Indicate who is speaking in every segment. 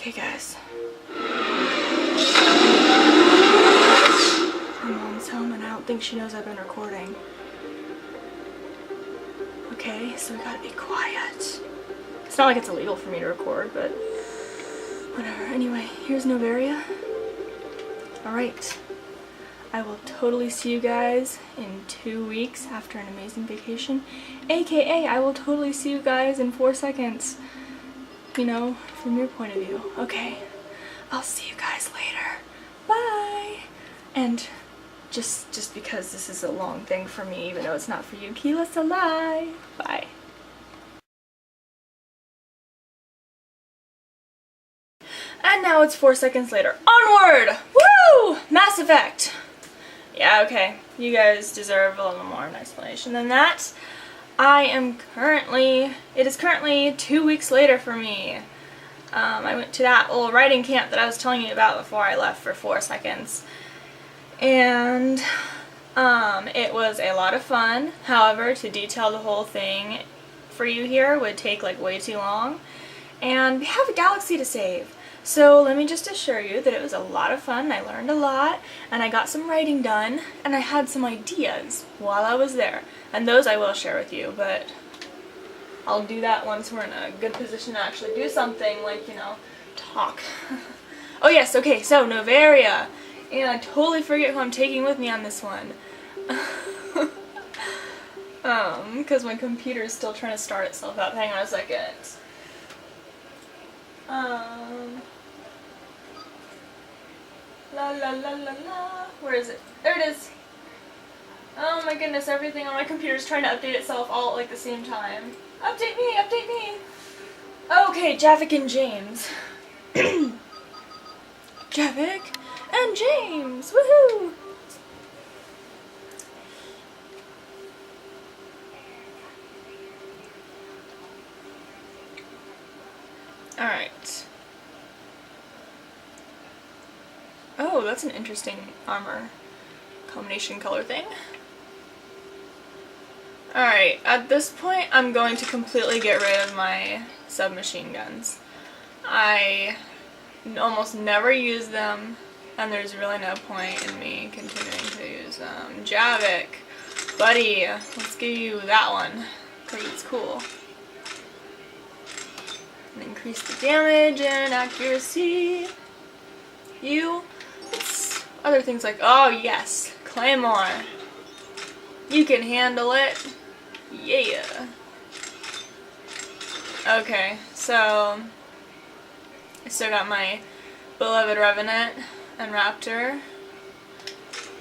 Speaker 1: Okay, guys. My mom's home and I don't think she knows I've been recording. Okay, so we gotta be quiet. It's not like it's illegal for me to record, but whatever. Anyway, here's Noveria. Alright. I will totally see you guys in 2 weeks after an amazing vacation. AKA, I will totally see you guys in 4 seconds. You know, from your point of view. Okay. I'll see you guys later. Bye! And just because this is a long thing for me, even though it's not for you, Keela Salai. Bye. And now it's 4 seconds later. Onward! Woo! Mass Effect! Yeah, okay. You guys deserve a little more of an explanation than that. It is currently 2 weeks later for me. I went to that little writing camp that I was telling you about before I left for 4 seconds. And it was a lot of fun. However, to detail the whole thing for you here would take like way too long. And we have a galaxy to save. So let me just assure you that it was a lot of fun. I learned a lot, and I got some writing done, and I had some ideas while I was there. And those I will share with you, but I'll do that once we're in a good position to actually do something, like, you know, talk. Oh yes, okay, so Noveria. And I totally forget who I'm taking with me on this one. Because my computer is still trying to start itself up. Hang on a second. La la la la la. Where is it? There it is. Oh my goodness, everything on my computer is trying to update itself all at like the same time. Update me, update me. Okay, Javik and James. Javik and James. Woohoo! Alright. Oh, that's an interesting armor combination color thing. Alright, at this point I'm going to completely get rid of my submachine guns. I almost never use them, and there's really no point in me continuing to use them. Javik, buddy, let's give you that one, because it's cool. And increase the damage and accuracy. It's other things like, oh yes, Claymore. You can handle it. Yeah. Okay, so I still got my beloved Revenant and Raptor.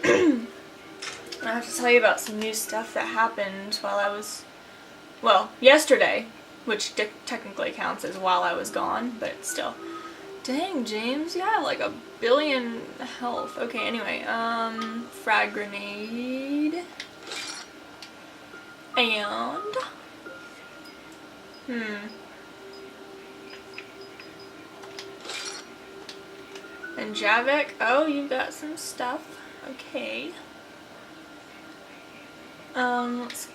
Speaker 1: I have to tell you about some new stuff that happened while I was, well, yesterday, which technically counts as while I was gone, but still. Dang, James, you have like 1 billion health. Okay, anyway, frag grenade. And and Javik, oh, you've got some stuff. Okay. Let's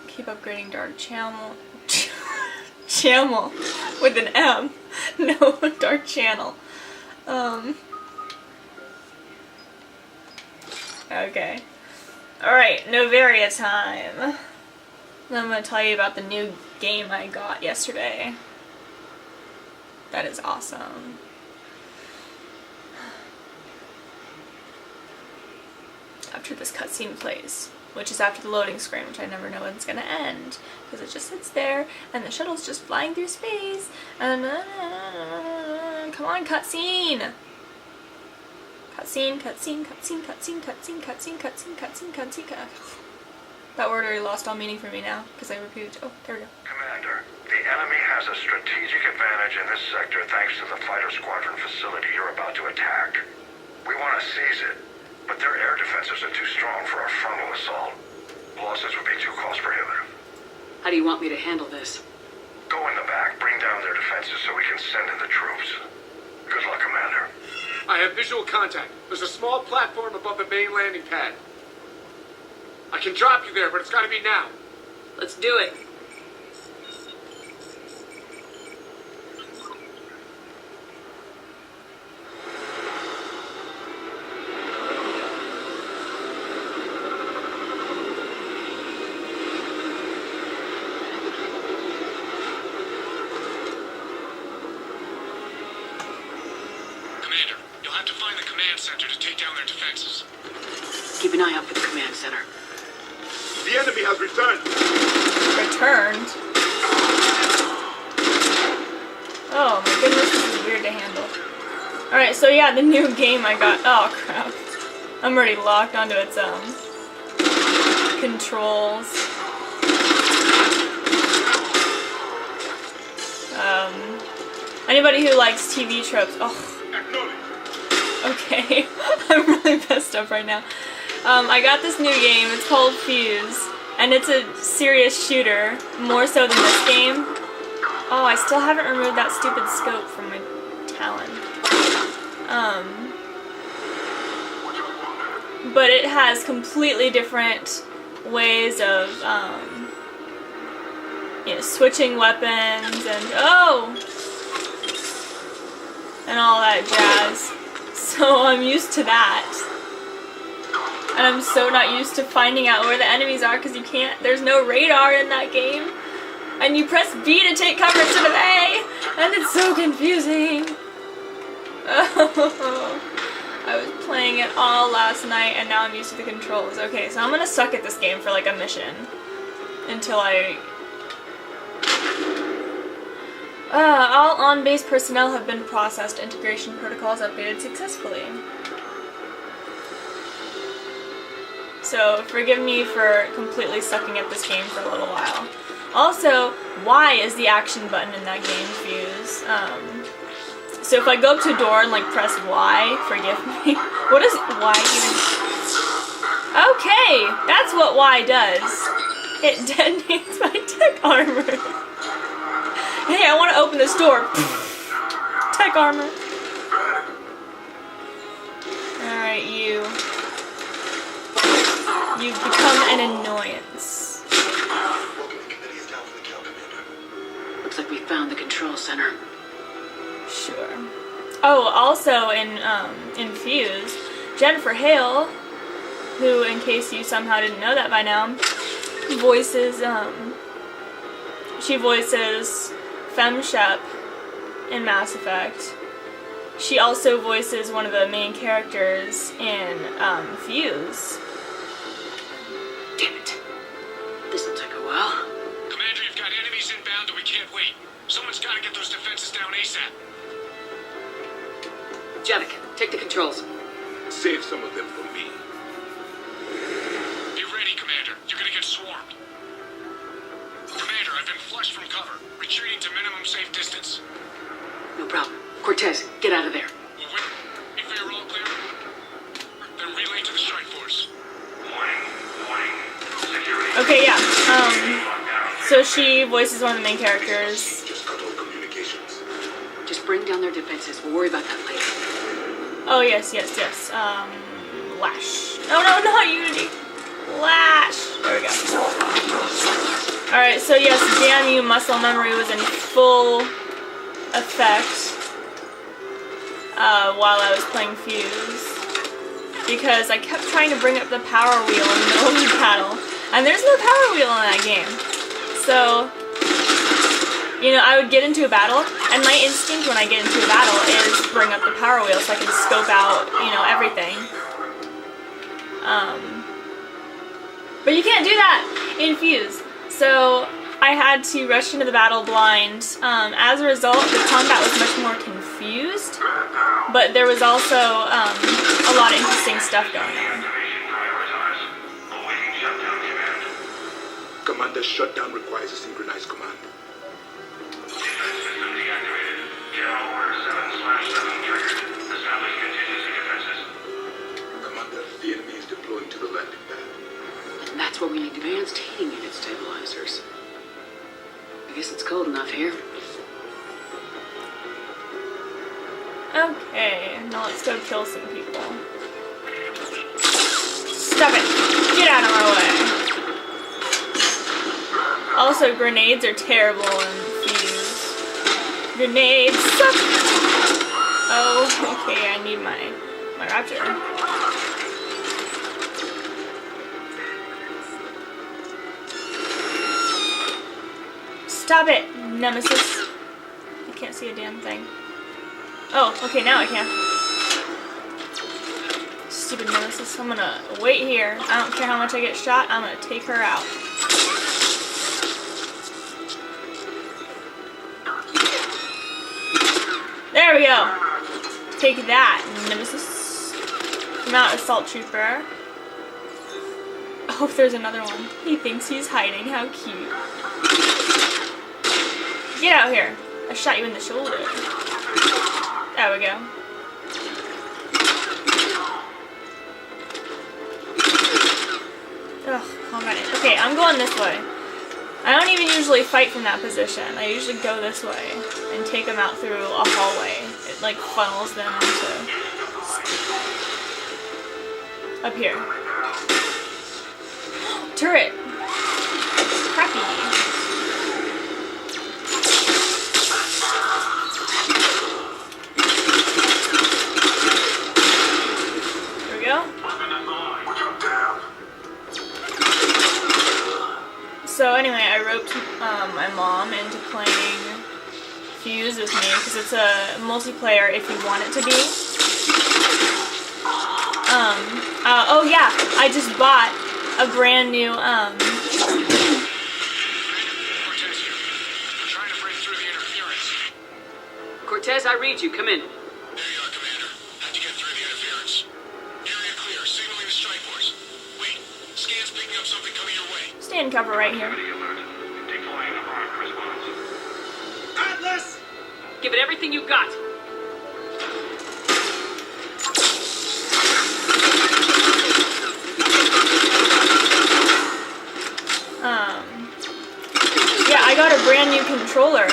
Speaker 1: keep upgrading Dark Channel. Chamel with an M. No, Dark Channel. Okay. Alright, Noveria time. I'm going to tell you about the new game I got yesterday. That is awesome. After this cutscene plays, which is after the loading screen, which I never know when it's going to end, because it just sits there, and the shuttle's just flying through space, and come on, cutscene! Cutscene, cutscene, cutscene, cutscene, cutscene, cutscene, cutscene, cutscene, cutscene. That word already lost all meaning for me now, because I repeated. Oh, there we go.
Speaker 2: Commander, the enemy has a strategic advantage in this sector thanks to the fighter squadron facility you're about to attack. We want to seize it, but their air defenses are too strong for our frontal assault. Losses would be too cost prohibitive.
Speaker 3: How do you want me to handle this?
Speaker 2: Go in the back, bring down their defenses so we can send in the troops. Good luck, Commander.
Speaker 4: I have visual contact. There's a small platform above the main landing pad. I can drop you there, but it's gotta be now.
Speaker 3: Let's do it.
Speaker 4: command center to take down their defenses.
Speaker 3: Keep an eye out for the command center.
Speaker 4: The enemy has returned.
Speaker 1: Returned? Oh my goodness, this is weird to handle. Alright, so yeah, the new game I got. Oh crap. I'm already locked onto its controls. Anybody who likes TV tropes. Oh. Okay. I'm really pissed off right now. I got this new game. It's called Fuse. And it's a serious shooter. More so than this game. Oh, I still haven't removed that stupid scope from my Talon. But it has completely different ways of, you know, switching weapons and, and all that jazz. So I'm used to that. And I'm so not used to finding out where the enemies are because you can't, there's no radar in that game. And you press B to take cover instead of A. And it's so confusing. Oh, I was playing it all last night and now I'm used to the controls. Okay, so I'm gonna suck at this game for like a mission. Until I... all on-base personnel have been processed. Integration protocols updated successfully. So forgive me for completely sucking at this game for a little while. Also, Y is the action button in that game, Fuse. So if I go up to a door and like press Y, forgive me. What does Y even... Okay, that's what Y does. It detonates my tech armor. Hey, I want to open this door. Tech armor. Alright, you. You've become an annoyance.
Speaker 3: Looks like we found the control center.
Speaker 1: Sure. Oh, also in Fuse, Jennifer Hale, who, in case you somehow didn't know that by now, voices, she voices FemShep in Mass Effect. She also voices one of the main characters in Fuse.
Speaker 3: Damn it. This'll take a while.
Speaker 4: Commander, you've got enemies inbound and we can't wait. Someone's got to get those defenses down ASAP.
Speaker 3: Javik, take the controls.
Speaker 4: Save some of them for me. Be ready, Commander. You're gonna get swarmed. Commander, I've been flushed from cover. Retreating to minimum safe distance.
Speaker 3: No problem. Cortez, get out of there.
Speaker 4: We'll wait for your all clear. Then relay to the strike force.
Speaker 1: Okay, yeah. So she voices one of the main characters.
Speaker 3: Just bring down their defenses. We'll worry about that later.
Speaker 1: Oh, yes. Lash. No, not Unity. Lash. There we go. Alright, so yes, damn you, muscle memory was in full effect while I was playing Fuse. Because I kept trying to bring up the power wheel in the middle of the battle. And there's no power wheel in that game. So, you know, I would get into a battle, and my instinct when I get into a battle is bring up the power wheel so I can scope out, you know, everything. But you can't do that in Fuse. So I had to rush into the battle blind. As a result, the combat was much more confused, but there was also a lot of interesting stuff going on.
Speaker 5: Commander, shutdown requires a synchronized command. Commander, the enemy is deploying to the landing pad.
Speaker 3: And that's where we need advanced heating unit stabilizers. I guess it's cold enough here.
Speaker 1: Okay, now let's go kill some people. Stop it! Get out of my way! Also, grenades are terrible in Fuse. Grenades suck! Oh, okay, I need my raptor. Stop it, Nemesis. I can't see a damn thing. Oh, okay, now I can. stupid nemesis. I'm gonna wait here. I don't care how much I get shot. I'm gonna take her out. There we go. Take that, nemesis. Come out, assault trooper. Oh, there's another one. He thinks he's hiding. How cute. Get out here. I shot you in the shoulder. There we go. Ugh, alright. Okay, I'm going this way. I don't even usually fight from that position. I usually go this way and take them out through a hallway. It like funnels them into... Up here. Turret! Crappy. There we go. So anyway, I roped my mom into playing Fuse with me because it's a multiplayer if you want it to be. Oh yeah, I just bought a brand new
Speaker 4: Cortez here. We're trying to break through the interference.
Speaker 3: Cortez, I read you. Come in.
Speaker 2: There you are, Commander. How'd you get through the interference? Area clear. Signaling the strike force. Wait. Scan's picking up something coming your way.
Speaker 1: stay in cover right here.
Speaker 2: Alert. Deploying a armed response.
Speaker 4: Atlas!
Speaker 3: Give it everything you got.
Speaker 1: Yeah, I got a brand new controller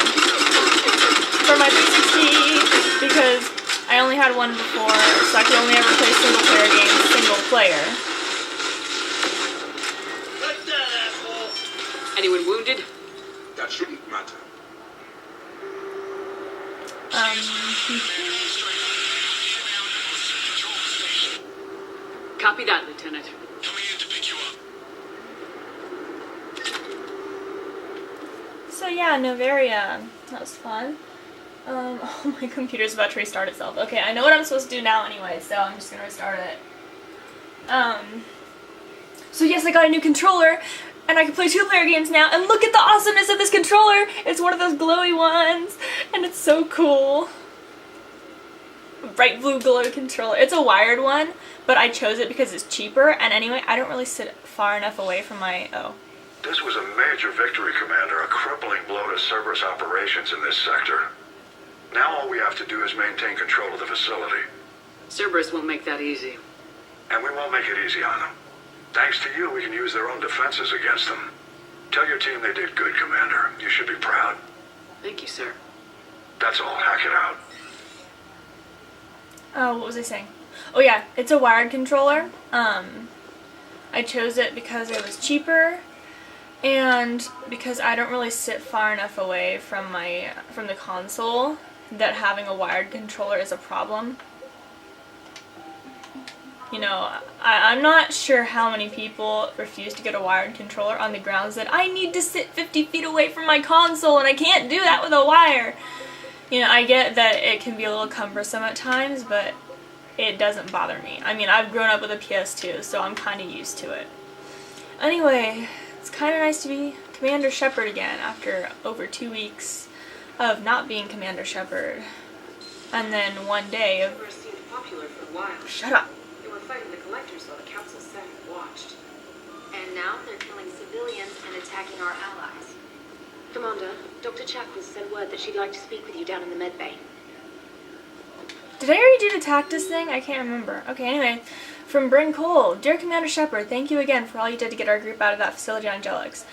Speaker 1: for my 360 because I only had one before, so I could only ever play single player games, single player.
Speaker 3: Anyone wounded?
Speaker 5: That shouldn't matter.
Speaker 3: Copy that, Lieutenant.
Speaker 2: Coming in to pick you up.
Speaker 1: So yeah, Novaria. That was fun. Oh, my computer's about to restart itself. Okay, I know what I'm supposed to do now anyway, so I'm just gonna restart it. So yes, I got a new controller, and I can play 2-player games now, and look at the awesomeness of this controller! It's one of those glowy ones, and it's so cool. A bright blue glow controller. It's a wired one, but I chose it because it's cheaper, and anyway, I don't really sit far enough away from my... Oh.
Speaker 2: This was a major victory, Commander. A crippling blow to Cerberus operations in this sector. Now all we have to do is maintain control of the facility.
Speaker 3: Cerberus won't make that easy.
Speaker 2: And we won't make it easy on them. Thanks to you, we can use their own defenses against them. Tell your team they did good, Commander. You should be proud.
Speaker 3: Thank you, sir.
Speaker 2: That's all. Hack it out.
Speaker 1: Oh, what was I saying? Oh yeah, it's a wired controller. I chose it because it was cheaper, and because I don't really sit far enough away from the console that having a wired controller is a problem. You know, I'm not sure how many people refuse to get a wired controller on the grounds that I need to sit 50 feet away from my console and I can't do that with a wire. You know, I get that it can be a little cumbersome at times, but it doesn't bother me. I mean, I've grown up with a PS2, so I'm kind of used to it. Anyway, it's kind of nice to be Commander Shepard again after over 2 weeks of not being Commander Shepard. And then one day of...
Speaker 6: Seemed popular for a while.
Speaker 1: Shut up.
Speaker 6: They were fighting the collectors while the council sat and watched.
Speaker 7: And now they're killing civilians and attacking our allies.
Speaker 6: Commander, Dr. Chakwas sent word that she'd like to speak with you down in the med bay.
Speaker 1: Did I already do the Tactus thing? I can't remember. Okay, anyway. From Bryn Cole. Dear Commander Shepard, thank you again for all you did to get our group out of that facility on Jelix.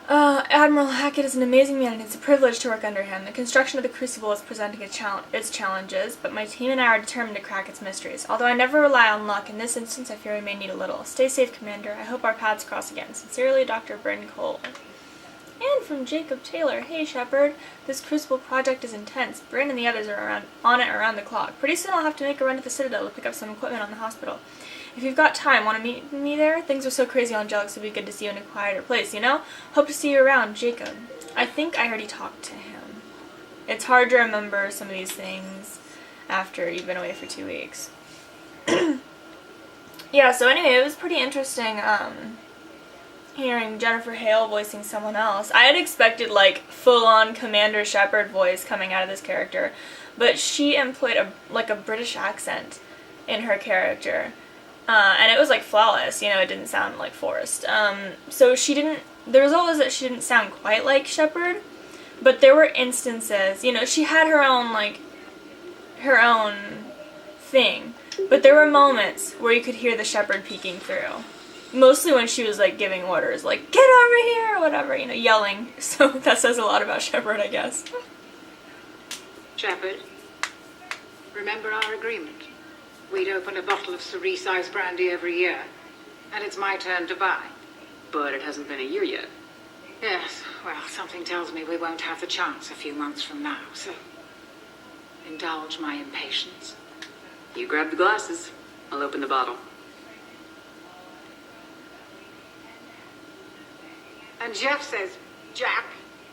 Speaker 1: Admiral Hackett is an amazing man and it's a privilege to work under him. The construction of the Crucible is presenting its challenges, but my team and I are determined to crack its mysteries. Although I never rely on luck, in this instance I fear we may need a little. Stay safe, Commander. I hope our paths cross again. Sincerely, Dr. Bryn Cole. And from Jacob Taylor. Hey, Shepard. This Crucible project is intense. Bryn and the others are on it around the clock. Pretty soon I'll have to make a run to the Citadel to pick up some equipment on the hospital. If you've got time, want to meet me there? Things are so crazy on Jelix, it'd be good to see you in a quieter place, you know? Hope to see you around, Jacob. I think I already talked to him. It's hard to remember some of these things after you've been away for 2 weeks. Yeah, so anyway, it was pretty interesting hearing Jennifer Hale voicing someone else. I had expected like full-on Commander Shepard voice coming out of this character, but she employed a British accent in her character, and it was like flawless. You know, it didn't sound like forced. So she didn't. The result was that she didn't sound quite like Shepard, but there were instances. You know, she had her own thing, but there were moments where you could hear the Shepard peeking through. Mostly when she was like giving orders, like "get over here" or whatever, you know, yelling. So that says a lot about Shepard, I guess.
Speaker 8: Shepard, remember our agreement? We'd open a bottle of cerise ice brandy every year, and it's my turn to buy.
Speaker 3: But it hasn't been a year yet.
Speaker 8: Yes, well, something tells me we won't have the chance a few months from now, so indulge my impatience.
Speaker 3: You grab the glasses. I'll open the bottle.
Speaker 8: And Jeff says,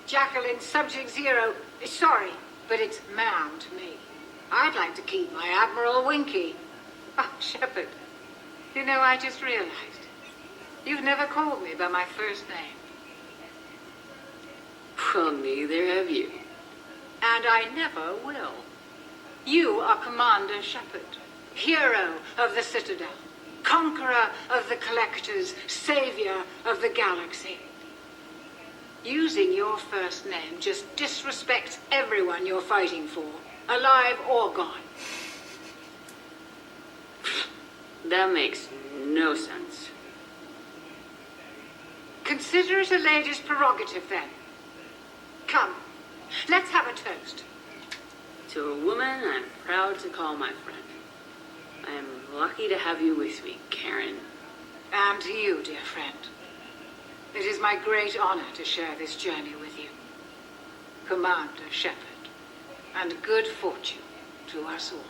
Speaker 8: Jacqueline, Subject Zero, is sorry, but it's ma'am to me. I'd like to keep my Admiral Winky. Oh, Shepard, you know, I just realized you've never called me by my first name.
Speaker 3: Well, neither have you.
Speaker 8: And I never will. You are Commander Shepard, hero of the Citadel, conqueror of the Collectors, savior of the galaxy. Using your first name just disrespects everyone you're fighting for, alive or gone.
Speaker 3: That makes no sense.
Speaker 8: Consider it a lady's prerogative, then. Come, let's have a toast.
Speaker 3: To a woman I'm proud to call my friend. I am lucky to have you with me, Karen.
Speaker 8: And to you, dear friend. It is my great honor to share this journey with you, Commander Shepard, and good fortune to us all.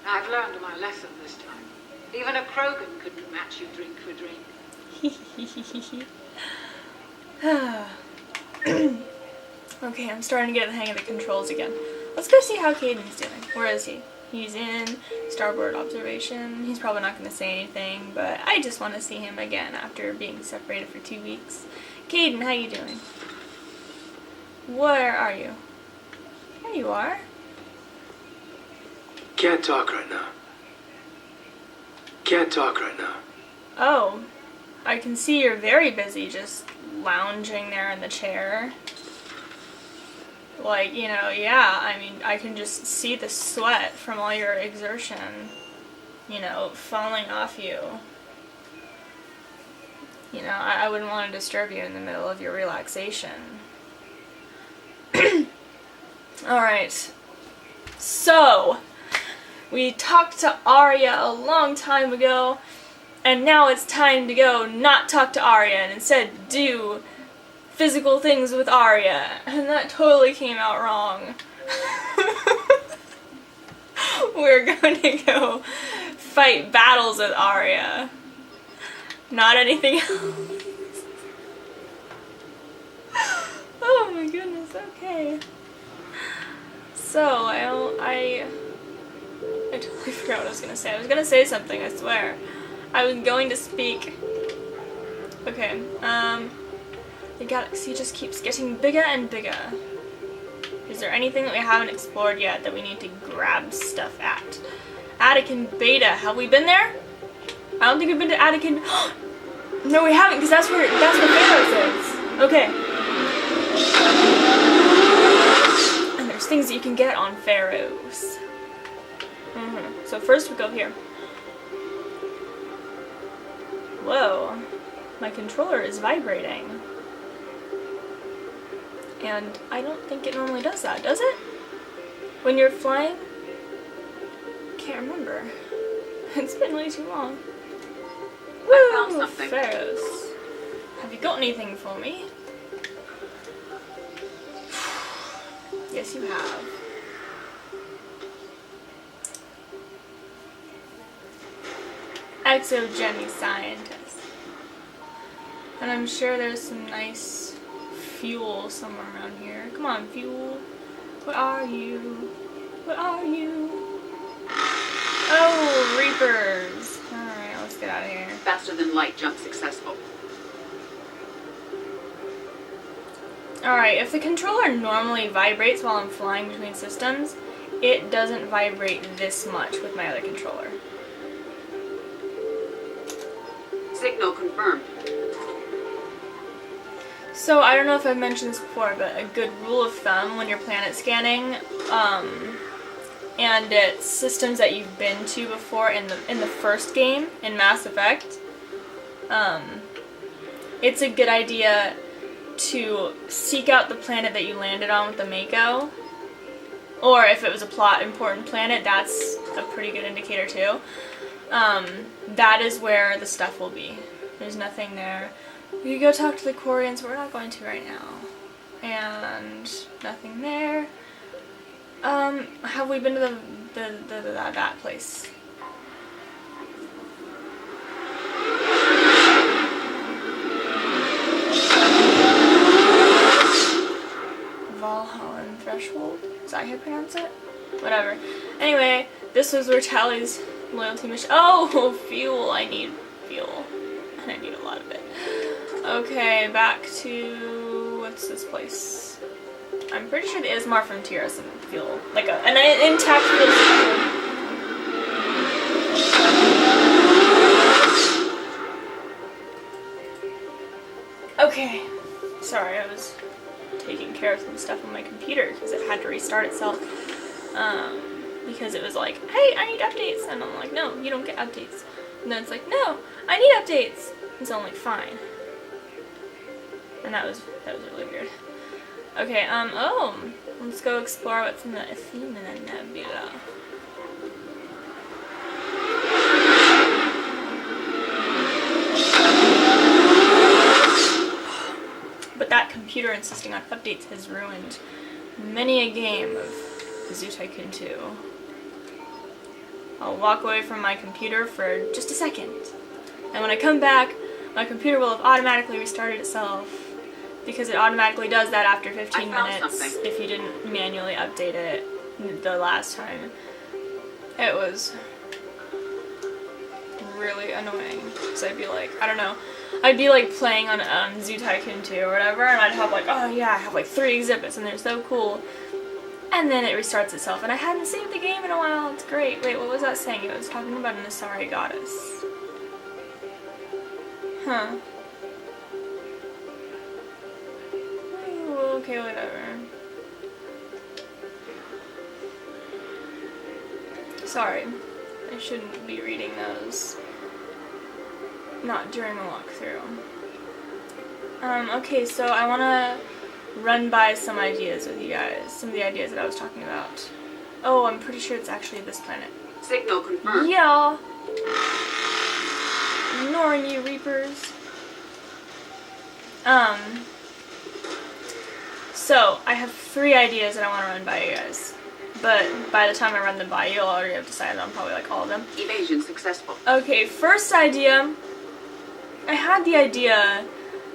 Speaker 8: I've learned my lesson this time. Even a Krogan couldn't match you drink for drink.
Speaker 1: Okay, I'm starting to get the hang of the controls again. Let's go see how Caden's doing. Where is he? He's in starboard observation. He's probably not going to say anything, but I just want to see him again after being separated for 2 weeks. Caden, how you doing? Where are you? There you are.
Speaker 9: Can't talk right now. Can't talk right now.
Speaker 1: Oh, I can see you're very busy just lounging there in the chair. Like, you know, yeah, I mean, I can just see the sweat from all your exertion, you know, falling off you. You know, I wouldn't want to disturb you in the middle of your relaxation. Alright, so, we talked to Arya a long time ago, and now it's time to go not talk to Arya and instead do physical things with Arya, and that totally came out wrong. We're going to go fight battles with Arya, not anything else. Oh my goodness, okay. So, I totally forgot what I was going to say. I was going to say something, I swear. I was going to speak. Okay, the galaxy just keeps getting bigger and bigger. Is there anything that we haven't explored yet that we need to grab stuff at? Anakin Beta, have we been there? I don't think we've been to Anakin. No, we haven't, because that's where Pharaoh is. Okay. And there's things that you can get on Pharaohs. So first we go here. Whoa. My controller is vibrating. And I don't think it normally does that, does it? When you're flying? Can't remember. It's been way too long. Woo!
Speaker 3: I found something.
Speaker 1: Pharaohs. Have you got anything for me? Yes, you have. Exogeny scientist. And I'm sure there's some nice fuel somewhere around here. Come on, fuel. Where are you? Where are you? Oh, Reapers. Alright, let's get out of here.
Speaker 3: Faster than light jump successful.
Speaker 1: Alright, if the controller normally vibrates while I'm flying between systems, it doesn't vibrate this much with my other controller.
Speaker 3: Signal confirmed.
Speaker 1: So, I don't know if I've mentioned this before, but a good rule of thumb when you're planet scanning, and it's systems that you've been to before in the first game, in Mass Effect, it's a good idea to seek out the planet that you landed on with the Mako. Or if it was a plot important planet, that's a pretty good indicator too. That is where the stuff will be. There's nothing there. We could go talk to the Quarians, but we're not going to right now. And nothing there. Have we been to that place? Valhalla Threshold? Is that how you pronounce it? Whatever. Anyway, this was where Tally's loyalty mission. Oh, fuel. I need fuel. And I need a lot of it. Okay, back to... what's this place? I'm pretty sure the Ismar Frontier has some fuel. Like an intact fuel system. Okay. Sorry, I was taking care of some stuff on my computer because it had to restart itself. Because it was like, hey, I need updates. And I'm like, no, you don't get updates. And then it's like, no, I need updates. And so I'm like, fine. And that was really weird. Okay, oh, let's go explore what's in the Athena Nebula. But that computer insisting on updates has ruined many a game of Zoo Tycoon 2. I'll walk away from my computer for just a second. And when I come back, my computer will have automatically restarted itself. Because it automatically does that after 15 minutes if you didn't manually update it the last time. It was really annoying. So I'd be like, I don't know, I'd be like playing on Zoo Tycoon 2 or whatever, and I'd have like, oh yeah, I have like 3 exhibits and they're so cool. And then it restarts itself, and I hadn't saved the game in a while. It's great. Wait, what was that saying? It was talking about an Asari goddess. Huh. Okay, whatever. Sorry. I shouldn't be reading those. Not during a walkthrough. Okay, so I want to run by some ideas with you guys. Some of the ideas that I was talking about. Oh, I'm pretty sure it's actually this planet.
Speaker 3: Signal confirmed.
Speaker 1: Yeah. Ignoring you, Reapers. So, I have 3 ideas that I want to run by you guys. But by the time I run them by you, I'll already have decided on probably like all of them.
Speaker 3: Evasion successful.
Speaker 1: Okay, first idea. I had the idea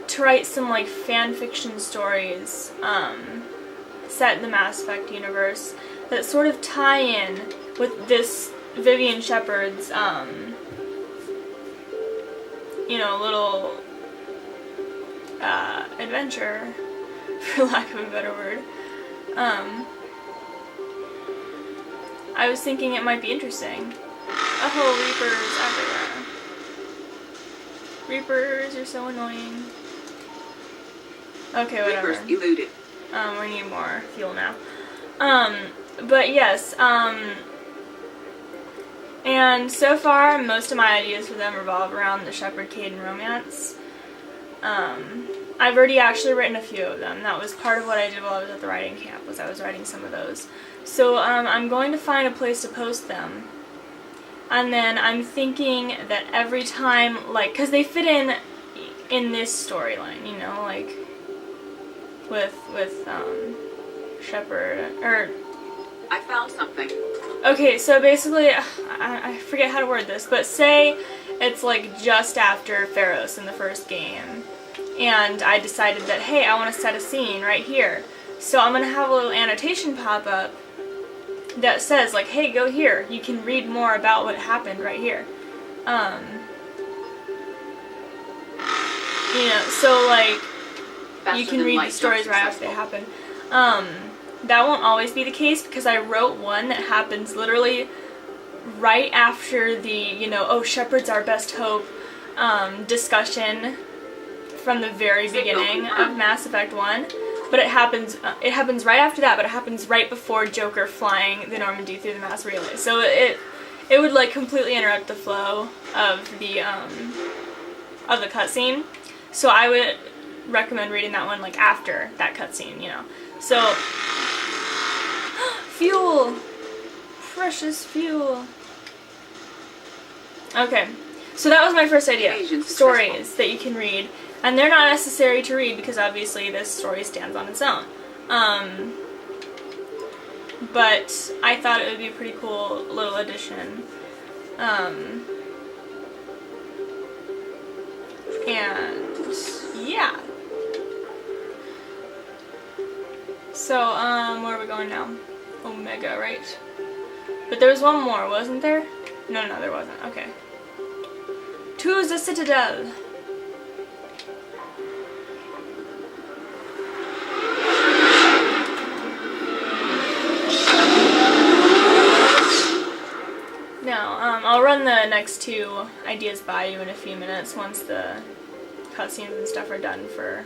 Speaker 1: to write some like fan fiction stories set in the Mass Effect universe that sort of tie in with this Vivian Shepherd's you know, little adventure, for lack of a better word. I was thinking it might be interesting. Oh, Reapers everywhere. Reapers are so annoying. Okay, whatever.
Speaker 3: Reapers eluded.
Speaker 1: We need more fuel now. But yes, and so far, most of my ideas for them revolve around the Shepard-Kaidan romance. I've already actually written a few of them. That was part of what I did while I was at the writing camp, was I was writing some of those. So, I'm going to find a place to post them. And then I'm thinking that every time, like, because they fit in this storyline, you know, like, with Shepard, or...
Speaker 3: I found something.
Speaker 1: Okay, so basically, I forget how to word this, but say it's like just after Pharos in the first game, and I decided that, hey, I want to set a scene right here. So I'm going to have a little annotation pop up that says like, hey, go here. You can read more about what happened right here. You know, so like, you can read the stories right after they happen. That won't always be the case because I wrote one that happens literally right after the, you know, oh, Shepard's our best hope discussion from the very beginning of Mass Effect 1. But it happens right after that, but it happens right before Joker flying the Normandy through the mass relay. So it would like completely interrupt the flow of the cutscene. So I would recommend reading that one like after that cutscene, you know. So fuel, precious fuel. Okay, so that was my first idea. Stories that you can read. And they're not necessary to read because obviously this story stands on its own. But I thought it would be a pretty cool little addition. And yeah. So, where are we going now? Omega, right? But there was one more, wasn't there? No, there wasn't. Okay. To the Citadel. Now, I'll run the next two ideas by you in a few minutes once the cutscenes and stuff are done for,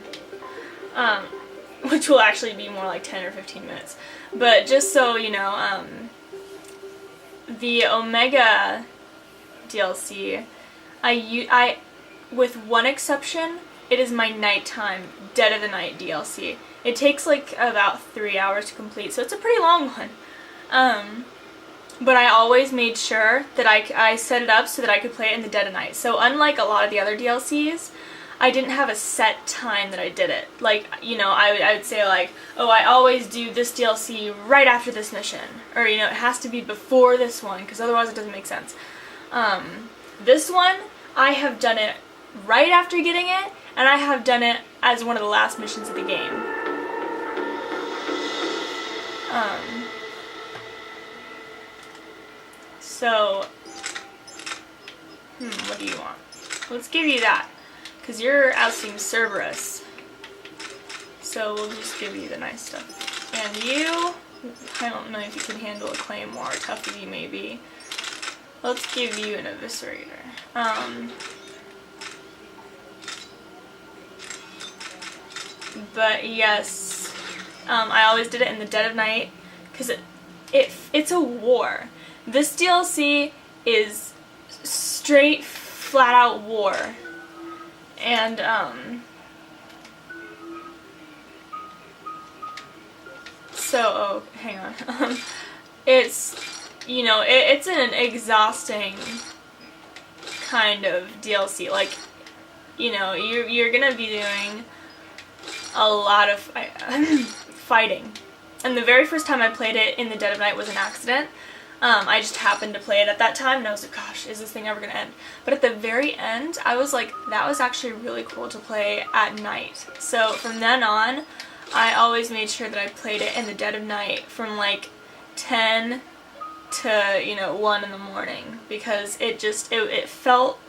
Speaker 1: which will actually be more like 10 or 15 minutes. But just so you know, the Omega DLC, I, with one exception, it is my nighttime, Dead of the Night DLC. It takes like about 3 hours to complete, so it's a pretty long one. But I always made sure that I set it up so that I could play it in the dead of night. So unlike a lot of the other DLCs, I didn't have a set time that I did it. Like, you know, I would say like, oh, I always do this DLC right after this mission. Or, you know, it has to be before this one, because otherwise it doesn't make sense. This one, I have done it right after getting it, and I have done it as one of the last missions of the game. So, what do you want? Let's give you that, because you're ousting Cerberus. So we'll just give you the nice stuff. And you, I don't know if you can handle a claymore, tough as you may be. Let's give you an eviscerator. But yes, I always did it in the dead of night, because it's a war. This DLC is straight, flat-out war. And, so, hang on. It's, you know, it's an exhausting kind of DLC. Like, you know, you're gonna be doing a lot of fighting. And the very first time I played it in the dead of night was an accident. I just happened to play it at that time, and I was like, gosh, is this thing ever going to end? But at the very end, I was like, that was actually really cool to play at night. So from then on, I always made sure that I played it in the dead of night from like 10 to, you know, 1 in the morning, because it just, it felt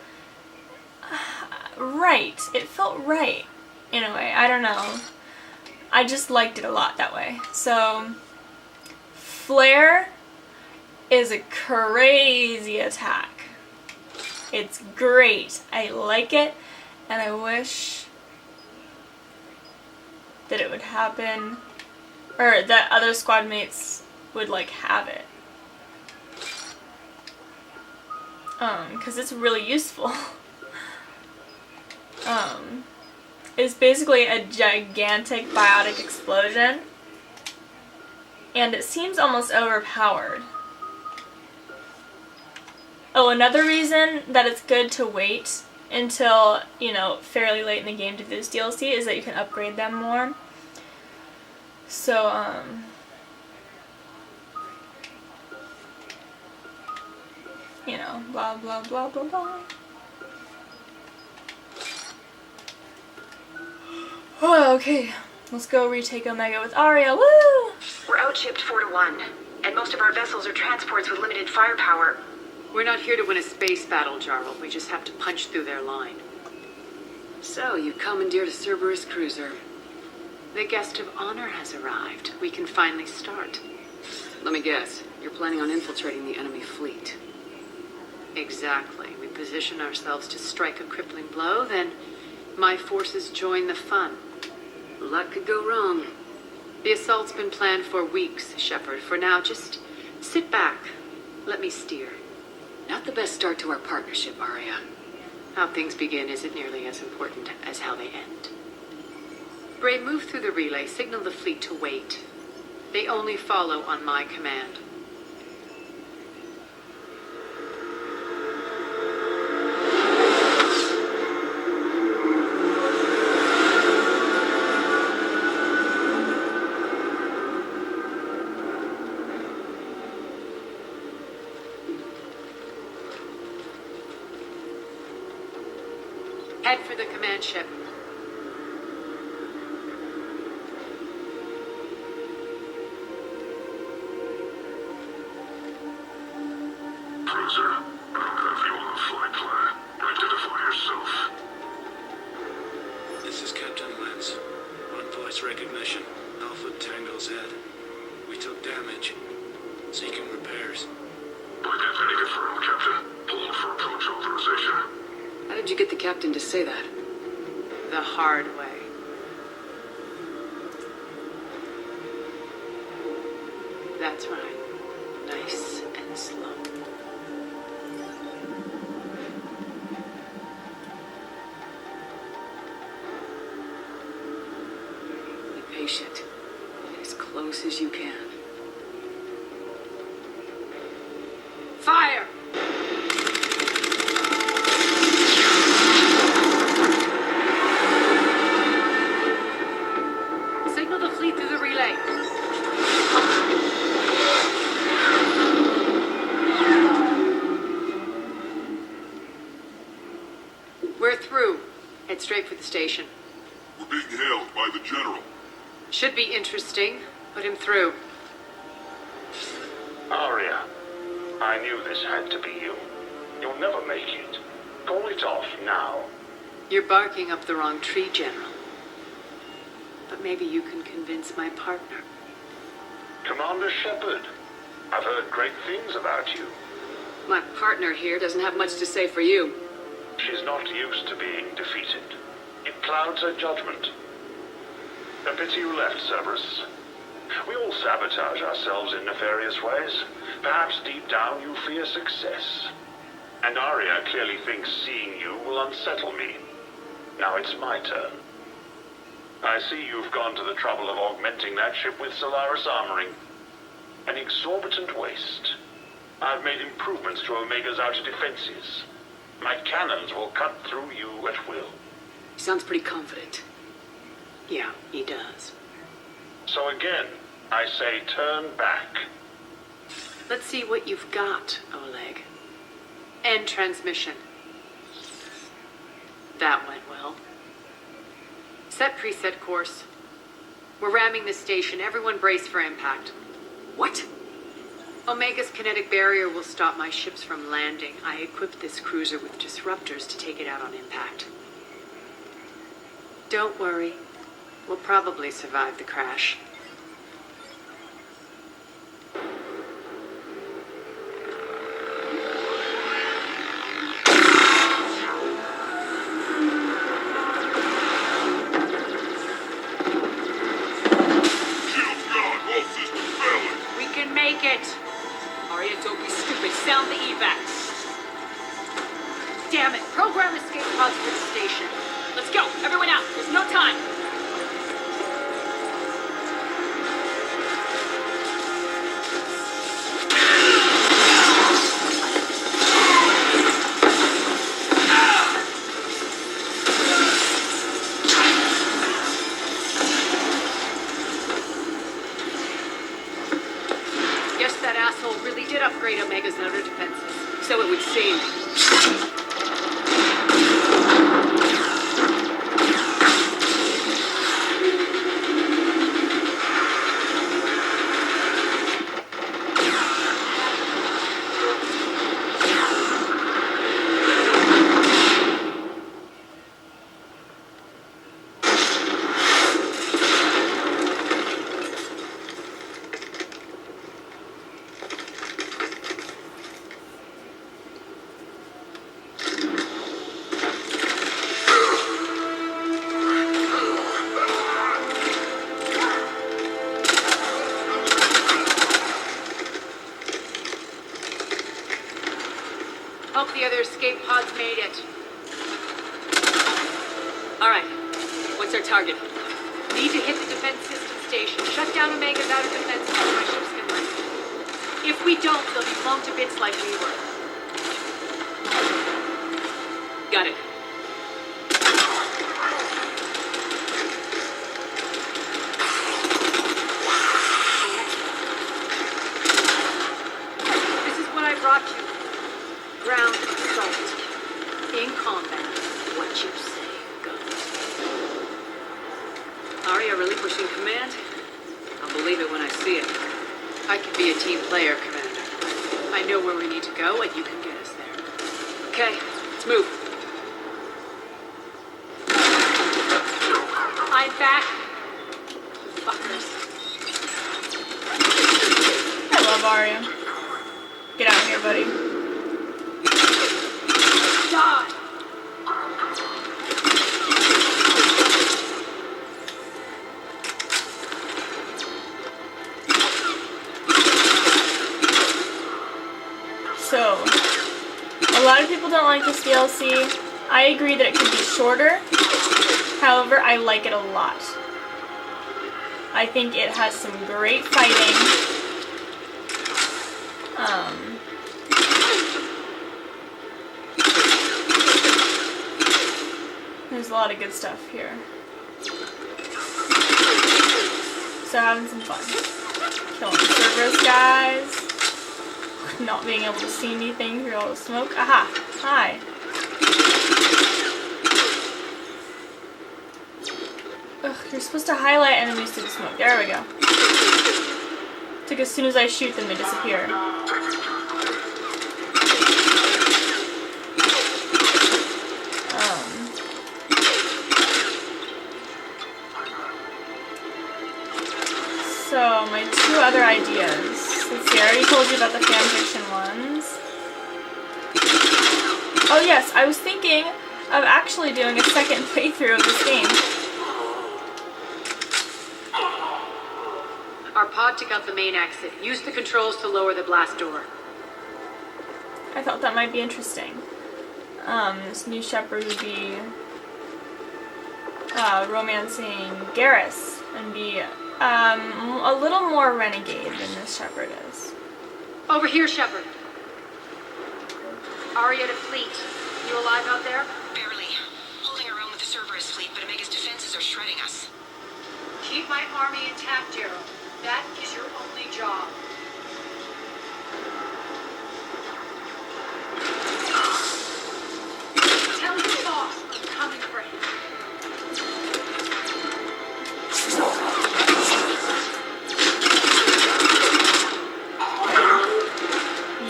Speaker 1: right. It felt right in a way. I don't know. I just liked it a lot that way. So, Flare is a crazy attack. It's great. I like it, and I wish that it would happen, or that other squad mates would like have it. Because it's really useful. It's basically a gigantic biotic explosion, and it seems almost overpowered. Oh, another reason that it's good to wait until, you know, fairly late in the game to do this DLC is that you can upgrade them more. So, you know, blah, blah, blah, blah, blah. Oh, okay. Let's go retake Omega with Aria. Woo!
Speaker 6: We're outshipped 4-1.
Speaker 7: And most of our vessels are transports with limited firepower.
Speaker 3: We're not here to win a space battle, Jarl. We just have to punch through their line. So, you commandeered a Cerberus cruiser. The guest of honor has arrived. We can finally start. Let me guess. You're planning on infiltrating the enemy fleet. Exactly. We position ourselves to strike a crippling blow, then my forces join the fun. Luck could go wrong. The assault's been planned for weeks, Shepard. For now, just sit back. Let me steer. Not the best start to our partnership, Arya. How things begin isn't nearly as important as how they end. Bray, move through the relay. Signal the fleet to wait. They only follow on my command. Head for the command ship.
Speaker 2: Cruiser, I don't have you on the flight plan. Identify yourself.
Speaker 9: This is Captain Lance. On voice recognition. Alpha Tango Z. We took damage. Seeking repairs.
Speaker 2: Identity confirmed, Captain. Hold for approach authorization.
Speaker 3: How did you get the captain to say that? The hard way. That's right. Nice and slow. Be patient. Get as close as you can. Fire! Signal the fleet through the relay. We're through. Head straight for the station.
Speaker 5: We're being hailed by the General.
Speaker 3: Should be interesting. Put him through.
Speaker 2: Arya, I knew this had to be you. You'll never make it. Call it off now.
Speaker 3: You're barking up the wrong tree, General. But maybe you can convince my partner.
Speaker 2: Commander Shepard, I've heard great things about you.
Speaker 3: My partner here doesn't have much to say for you.
Speaker 2: She's not used to being defeated. It clouds her judgment. A pity you left, Cerberus. We all sabotage ourselves in nefarious ways. Perhaps deep down you fear success. And Arya clearly thinks seeing you will unsettle me. Now it's my turn. I see you've gone to the trouble of augmenting that ship with Solaris armoring. An exorbitant waste. I've made improvements to Omega's outer defenses. My cannons will cut through you at will.
Speaker 3: He sounds pretty confident. Yeah, he does.
Speaker 2: So again, I say turn back.
Speaker 3: Let's see what you've got, Oleg. End transmission. That went well. Set preset course. We're ramming the station. Everyone brace for impact. What? Omega's kinetic barrier will stop my ships from landing. I equipped this cruiser with disruptors to take it out on impact. Don't worry. We'll probably survive the crash.
Speaker 5: Shields gone, all systems failing.
Speaker 3: We can make it! Arya, don't be stupid. Sound the evac. Damn it! Program escape pods for the station. Let's go! Everyone out! There's no time! Guess that asshole really did upgrade Omega's outer defenses. So it would seem. the other escape pods made it. Alright, what's our target? Need to hit the defense system station, shut down Omega's outer defense before my ships can land. If we don't, they'll be blown to bits like we were. Got it. This is what I brought you. Ground assault. In combat, what you say goes. Arya relinquishing command? I'll believe it when I see it. I can be a team player, Commander. I know where we need to go, and you can get us there. Okay, let's move. I'm back. Fuckers.
Speaker 1: I love Arya. Get out of here, buddy.
Speaker 3: Die!
Speaker 1: So, a lot of people don't like this DLC. I agree that it could be shorter. However, I like it a lot. I think it has some great fighting. There's a lot of good stuff here. So having some fun. Killing Cerberus guys. Not being able to see anything through all the smoke. Aha! Hi. Ugh, you're supposed to highlight enemies through the smoke. There we go. It's like as soon as I shoot them, they disappear. So, my two other ideas. Let's see, I already told you about the fanfiction ones. Oh yes, I was thinking of actually doing a second playthrough of this game.
Speaker 3: Our pod took out the main exit. Use the controls to lower the blast door.
Speaker 1: I thought that might be interesting. This new shepherd would be romancing Garrus and be a little more renegade than this shepherd is.
Speaker 3: Over here, Shepard. Arya to fleet. You alive out there?
Speaker 10: Barely. Holding our own with the Cerberus fleet, but Omega's defenses are shredding us.
Speaker 8: Keep my army intact, Gerald. That is your only job. Tell your boss I'm coming for him.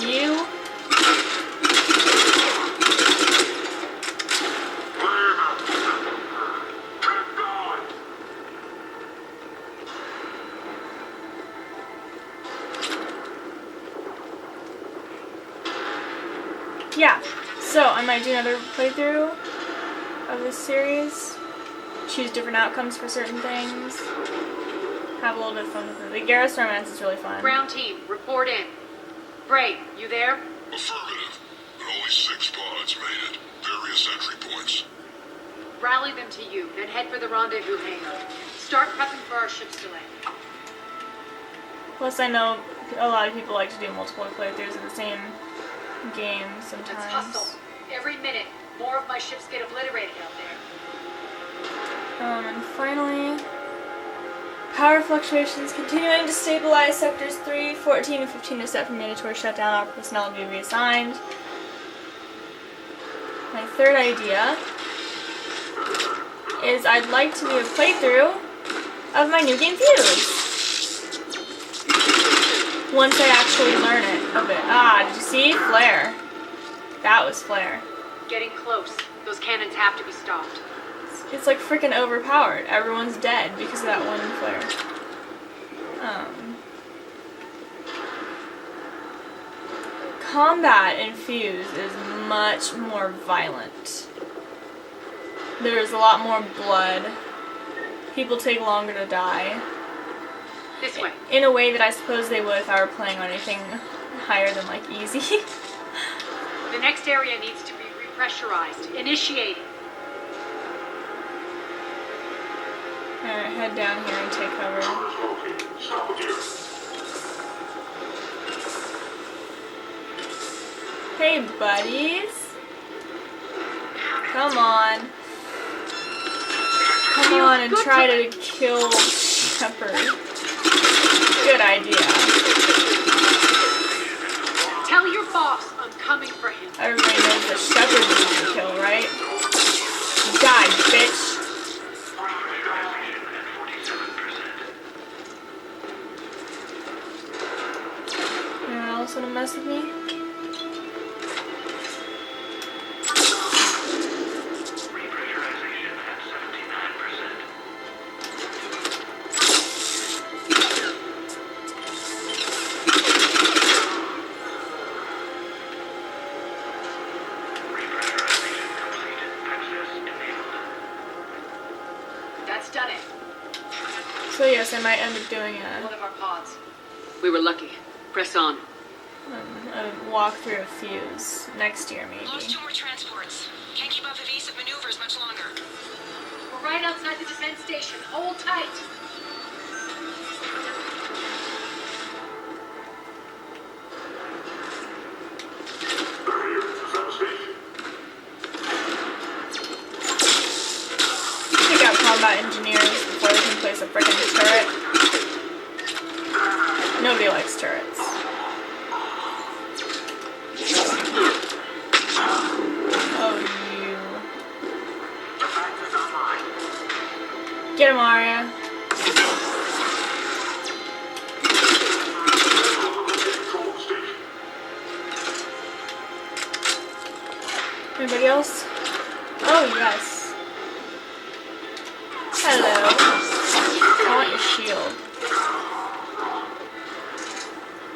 Speaker 1: You? Yeah, so I might do another playthrough of this series. Choose different outcomes for certain things. Have a little bit of fun with it. The Garrus romance is really fun.
Speaker 3: Ground team, report in. Bray, you there?
Speaker 5: Affirmative. But only 6 pods made it. Various entry points.
Speaker 3: Rally them to you, then head for the rendezvous hangar. Start prepping for our ships to land.
Speaker 1: Plus, I know a lot of people like to do multiple playthroughs of the same game sometimes.
Speaker 3: Let's hustle. Every minute, more of my ships get obliterated out there.
Speaker 1: And finally, power fluctuations continuing to stabilize sectors 3, 14, and 15 are set for mandatory shutdown. Our personnel will be reassigned. My third idea is I'd like to do a playthrough of my new game Fuse. Once I actually learn it a bit. Ah, did you see? Flare. That was Flare.
Speaker 3: Getting close. Those cannons have to be stopped.
Speaker 1: It's like freaking overpowered. Everyone's dead because of that one flare. Combat in Fuse is much more violent. There's a lot more blood. People take longer to die.
Speaker 3: This way.
Speaker 1: In a way that I suppose they would if I were playing on anything higher than like easy.
Speaker 8: The next area needs to be repressurized. Initiating.
Speaker 1: Alright, head down here and take cover. Hey, buddies. Come on. Come on and try to kill Shepard. Good idea.
Speaker 8: Tell your boss I'm coming for him.
Speaker 1: Everybody knows that Shepard needs to kill, right? Die, bitch. Anyone else wanna mess with me? So yes, I might end up doing
Speaker 8: One of our pods.
Speaker 3: We were lucky. Press on.
Speaker 1: a walk through a fuse next year, maybe.
Speaker 10: Lost 2 more transports. Can't keep up evasive maneuvers much longer.
Speaker 8: We're right outside the defense station. Hold tight.
Speaker 1: Take out combat engineers before we can place a freaking turret. Nobody likes turrets. Oh, you. Get him, Arya. Anybody else? Oh, yes. Hello. I want your shield.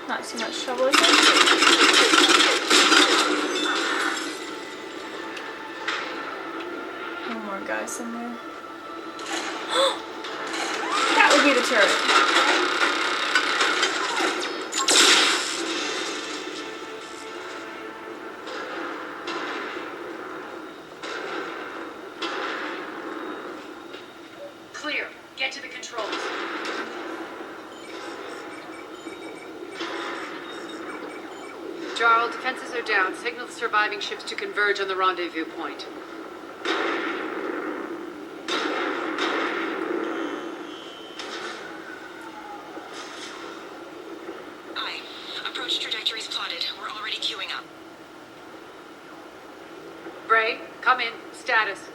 Speaker 1: Not too much trouble, is it? One more guy somewhere. That would be the turret.
Speaker 8: Clear. Get to the controls.
Speaker 3: Jarl, defenses are down. Signal the surviving ships to converge on the rendezvous point.
Speaker 10: Aye. Approach trajectories plotted. We're already queuing up.
Speaker 3: Bray, come in. Status.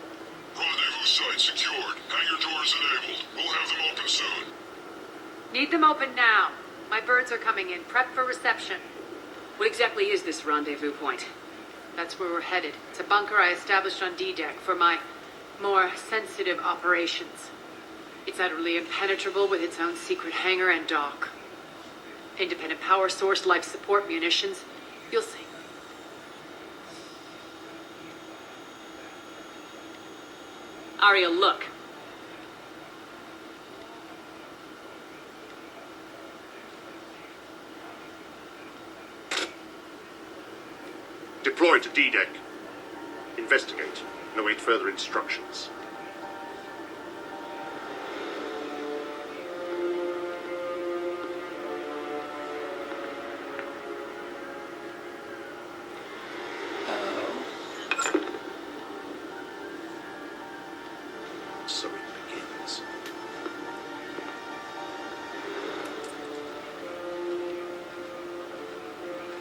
Speaker 5: Rendezvous site secured. Hangar doors enabled. We'll have them open soon.
Speaker 3: Need them open now. My birds are coming in. Prep for reception. What exactly is this rendezvous point? That's where we're headed. It's a bunker I established on D-Deck for my more sensitive operations. It's utterly impenetrable with its own secret hangar and dock. Independent power source, life support, munitions. You'll see. Arya, look.
Speaker 11: Deploy to D-Deck. Investigate and await further instructions. So it begins.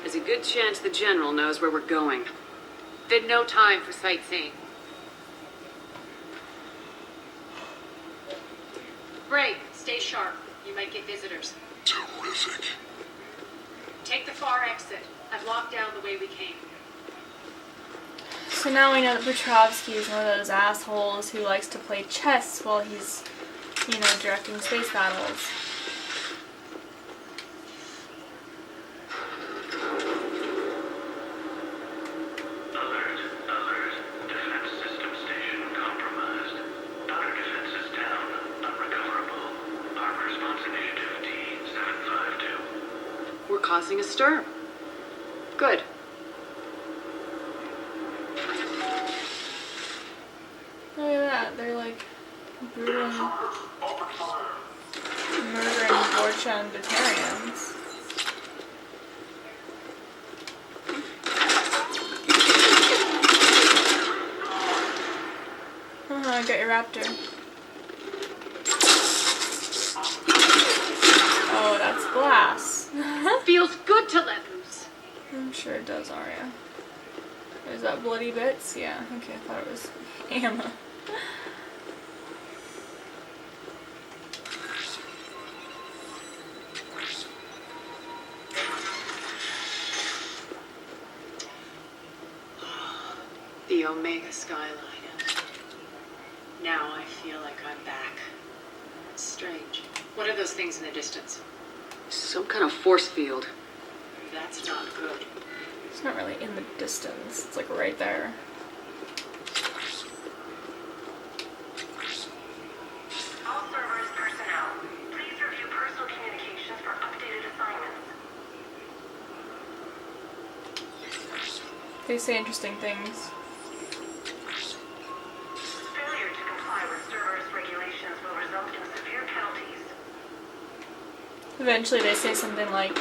Speaker 3: There's a good chance the General knows where we're going. Then no time for sightseeing.
Speaker 8: Bray, stay sharp. You might get visitors.
Speaker 5: Terrific.
Speaker 8: Take the far exit. I've locked down the way we came.
Speaker 1: So now we know that Petrovsky is one of those assholes who likes to play chess while he's, directing space battles.
Speaker 2: Alert. Defense system station compromised. Daughter defenses down. Unrecoverable. Armed response initiative D-752.
Speaker 3: We're causing a stir. Good.
Speaker 1: Shanditarians. I got your raptor. Oh, that's glass.
Speaker 8: Feels good to let loose.
Speaker 1: I'm sure it does, Arya. Is that bloody bits? Yeah, okay, I thought it was ammo.
Speaker 3: The Omega skyline. Now I feel like I'm back. It's strange. What are those things in the distance?
Speaker 12: Some kind of force field.
Speaker 3: That's not good.
Speaker 1: It's not really in the distance. It's like right there.
Speaker 7: All Cerberus personnel, please review personal communications for updated assignments.
Speaker 1: They say interesting things.
Speaker 7: Failure to comply with Cerberus regulations will result in severe penalties.
Speaker 1: Eventually they say something like,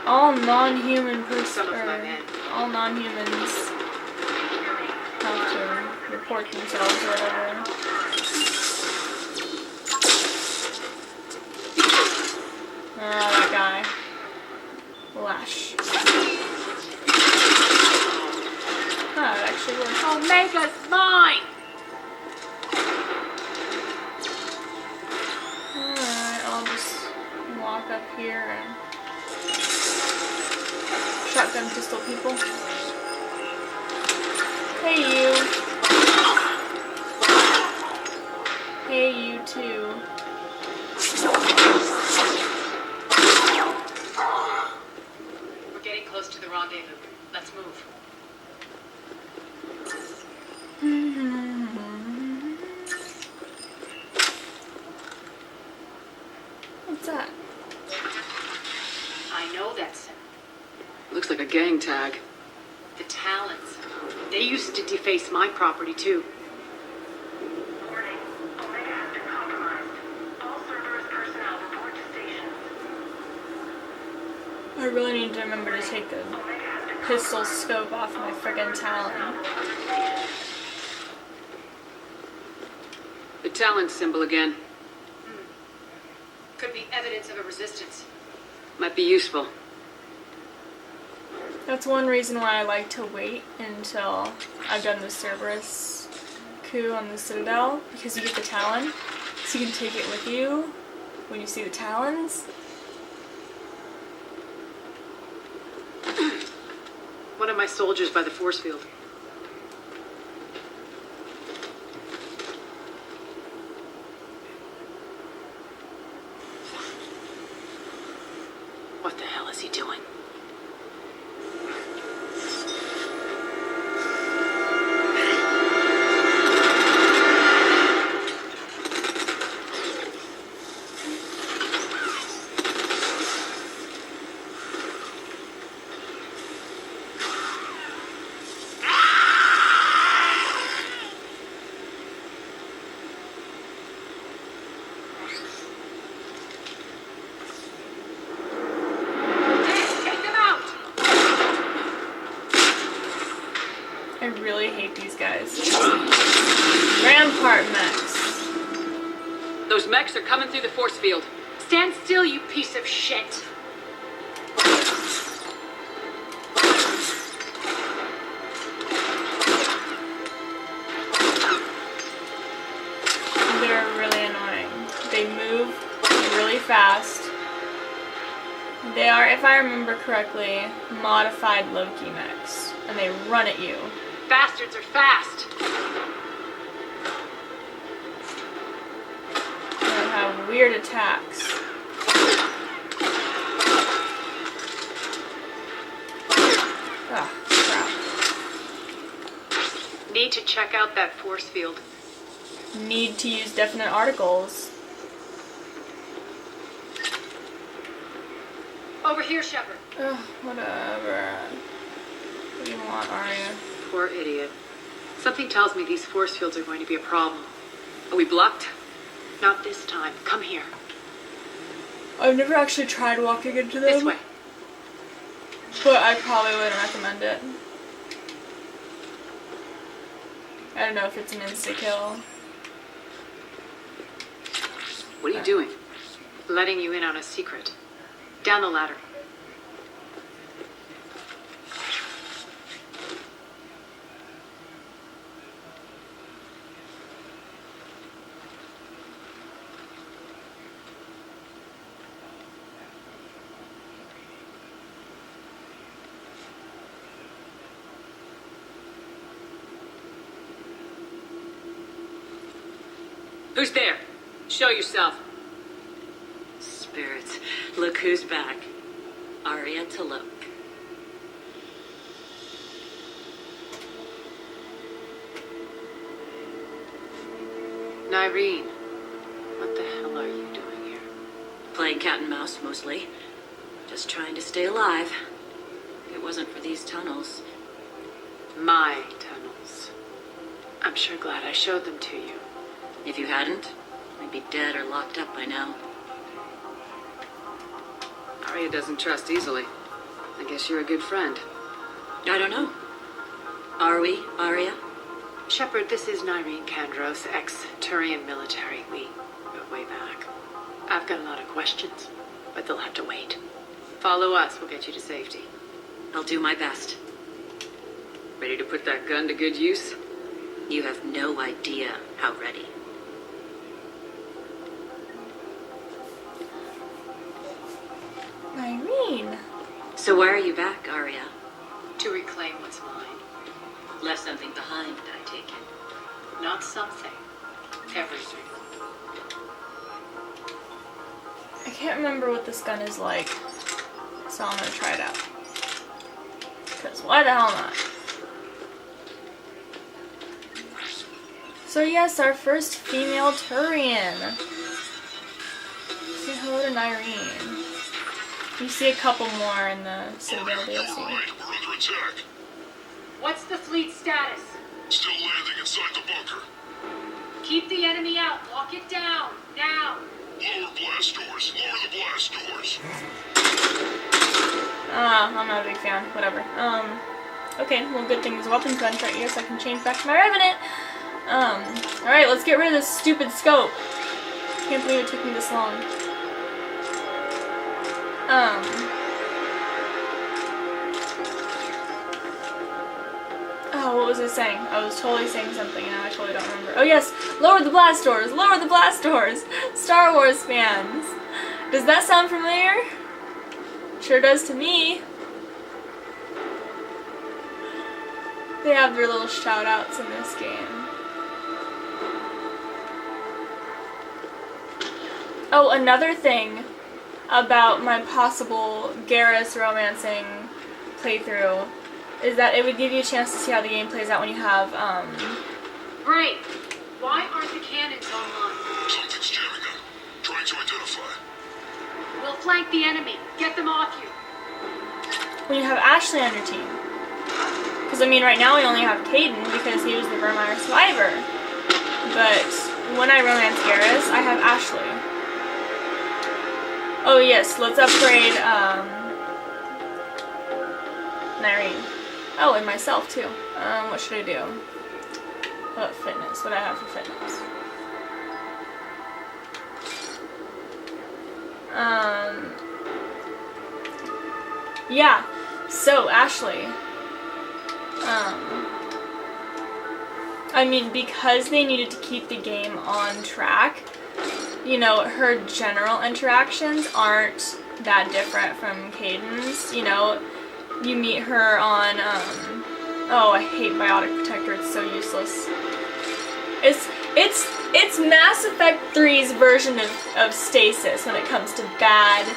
Speaker 1: all non-human
Speaker 3: Some of my men.
Speaker 1: all non-humans have to report themselves or whatever. Ah, that guy. Lash. Ah, it actually works.
Speaker 8: Omega's mine!
Speaker 1: Alright, I'll just walk up here and shotgun pistol people. Hey you. Hey you too.
Speaker 3: We're getting close to the rendezvous. Let's move.
Speaker 1: What's that?
Speaker 3: I know that's
Speaker 12: Looks like a gang tag.
Speaker 3: the Talons. They used to deface my property too.
Speaker 7: Warning, Omega has been compromised. All Cerberus personnel report to stations.
Speaker 1: I really need to remember to take the pistol scope off my friggin' Talon.
Speaker 12: The Talon symbol again.
Speaker 3: Could be evidence of a resistance.
Speaker 12: Might be useful.
Speaker 1: That's one reason why I like to wait until I've done the Cerberus coup on the Citadel, because you get the Talon, so you can take it with you when you see the Talons.
Speaker 3: One of my soldiers by the force field. What the hell is he doing?
Speaker 1: I really hate these guys. Rampart mechs.
Speaker 12: Those mechs are coming through the force field.
Speaker 8: Stand still, you piece of shit!
Speaker 1: They're really annoying. They move really fast. They are, if I remember correctly, modified Loki mechs. And they run at you.
Speaker 8: Bastards are fast!
Speaker 1: They have weird attacks. Ah, crap.
Speaker 3: Need to check out that force field.
Speaker 1: Need to use definite articles.
Speaker 8: Over here, Shepard.
Speaker 1: Ugh, whatever. What do you want, Arya?
Speaker 3: Poor idiot. Something tells me these force fields are going to be a problem.
Speaker 12: Are we blocked?
Speaker 3: Not this time. Come here.
Speaker 1: I've never actually tried walking into them.
Speaker 3: This way.
Speaker 1: But I probably wouldn't recommend it. I don't know if it's an insta-kill.
Speaker 3: What are you doing? Letting you in on a secret. Down the ladder. Who's there? Show yourself.
Speaker 12: Spirits, look who's back. Arya T'Loak.
Speaker 3: Nyreen, what the hell are you doing here?
Speaker 12: Playing cat and mouse, mostly. Just trying to stay alive. If it wasn't for these tunnels.
Speaker 3: My tunnels. I'm sure glad I showed them to you.
Speaker 12: If you hadn't, I'd be dead or locked up by now.
Speaker 3: Arya doesn't trust easily. I guess you're a good friend.
Speaker 12: I don't know. Are we, Arya?
Speaker 3: Shepard, this is Nyreen Kandros, ex-Turian military. We go way back. I've got a lot of questions, but they'll have to wait. Follow us, we'll get you to safety.
Speaker 12: I'll do my best.
Speaker 3: Ready to put that gun to good use?
Speaker 12: You have no idea how ready.
Speaker 1: Nyreen.
Speaker 12: So why are you back, Arya?
Speaker 3: To reclaim what's mine.
Speaker 12: Left something behind, I take it.
Speaker 3: Not something. Everything.
Speaker 1: I can't remember what this gun is like, so I'm gonna try it out. Because why the hell not? So yes, our first female Turian. Say hello to Nyreen. You see a couple more in the Citadel DLC.
Speaker 5: We're under attack.
Speaker 8: What's the fleet status?
Speaker 5: Still landing inside the bunker.
Speaker 8: Keep the enemy out. Lock it down. Now.
Speaker 5: Lower blast doors. Lower the blast doors.
Speaker 1: I'm not a big fan. Whatever. Okay, well, good thing there's a weapons bench right here so I can change back to my Revenant. Alright, let's get rid of this stupid scope. Can't believe it took me this long. Oh, what was I saying? I was totally saying something and now I totally don't remember. Oh yes, lower the blast doors! Lower the blast doors! Star Wars fans! Does that sound familiar? Sure does to me. They have their little shout outs in this game. Oh, another thing about my possible Garrus romancing playthrough is that it would give you a chance to see how the game plays out when you have,
Speaker 8: Great. Why aren't the cannons online?
Speaker 5: Something's jamming them. Trying to identify.
Speaker 8: We'll flank the enemy. Get them off you.
Speaker 1: when you have Ashley on your team. Because, I mean, right now we only have Caden because he was the Vermeer survivor. But when I romance Garrus, I have Ashley. Oh yes, let's upgrade Nyreen. Oh, and myself too. What should I do? What fitness? What do I have for fitness? Yeah. So Ashley. I mean, because they needed to keep the game on track, you know, her general interactions aren't that different from Caden's. You know, you meet her on, oh, I hate Biotic Protector, it's so useless. It's Mass Effect 3's version of Stasis when it comes to bad,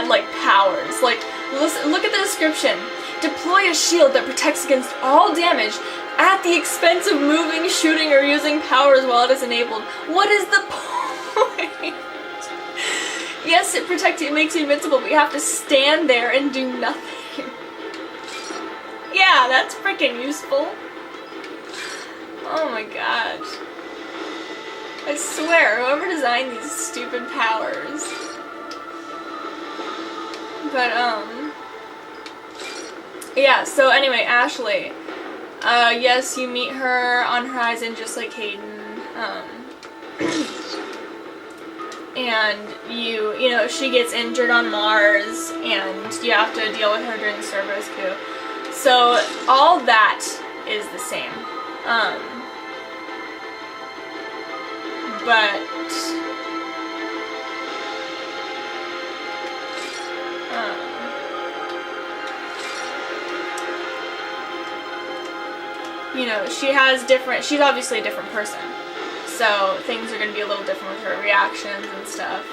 Speaker 1: like, powers. Like, listen, look at the description. Deploy a shield that protects against all damage at the expense of moving, shooting, or using powers while it is enabled. What is the point? Yes, it protects you, it makes you invincible, but you have to stand there and do nothing. Yeah, that's freaking useful. Oh my gosh. I swear, whoever designed these stupid powers. But, yeah, so anyway, Ashley. Yes, you meet her on Horizon just like Hayden. And you know, she gets injured on Mars, and you have to deal with her during the Cerberus coup. So, all that is the same. But... you know, she's obviously a different person. So things are going to be a little different with her reactions and stuff.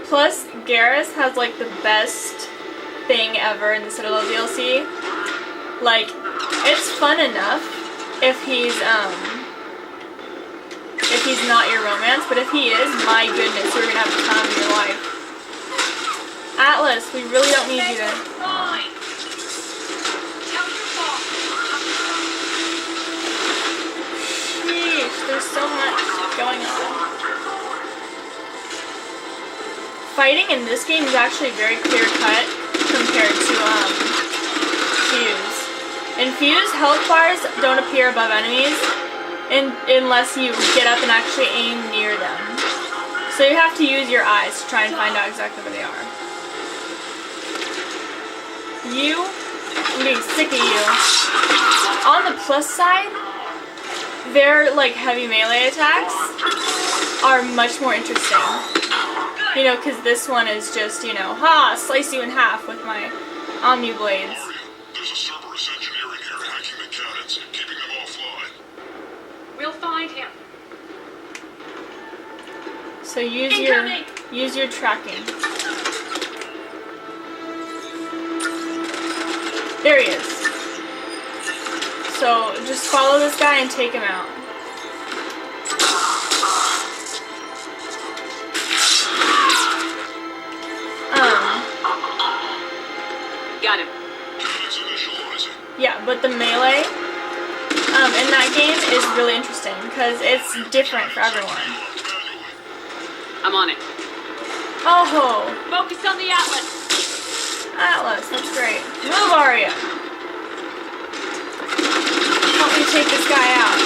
Speaker 1: Plus, Garrus has like the best thing ever in the Citadel DLC. Like, it's fun enough if he's not your romance, but if he is, my goodness, you're gonna have the time of your life. Atlas, we really don't need you to. Sheesh, there's so much going on. Fighting in this game is actually very clear cut compared to Fuse. In Fuse, health bars don't appear above enemies unless you get up and actually aim near them. So you have to use your eyes to try and find out exactly where they are. I'm getting sick of you. On the plus side, their like heavy melee attacks are much more interesting. You know, because this one is just, you know, slice you in half with my Omni Blades.
Speaker 5: There's a Cerberus engineering here hacking the cannons, keeping them offline.
Speaker 3: We'll find him.
Speaker 1: So use your tracking. There he is. So just follow this guy and take him out.
Speaker 3: Got him.
Speaker 1: Yeah, but the melee in that game is really interesting because it's different for everyone.
Speaker 3: I'm on it.
Speaker 1: Oh!
Speaker 3: Focus on the Atlas.
Speaker 1: Atlas, that's great. Move, Arya. Help me take this guy out.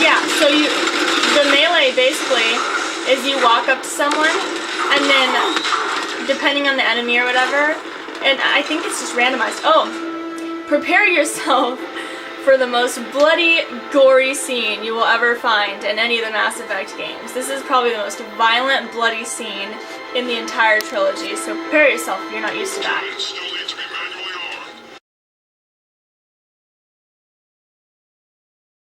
Speaker 1: Yeah, so the melee basically is you walk up to someone and then depending on the enemy or whatever, and I think it's just randomized. Oh, prepare yourself for the most bloody, gory scene you will ever find in any of the Mass Effect games. This is probably the most violent, bloody scene in the entire trilogy, so prepare yourself if you're not used to that.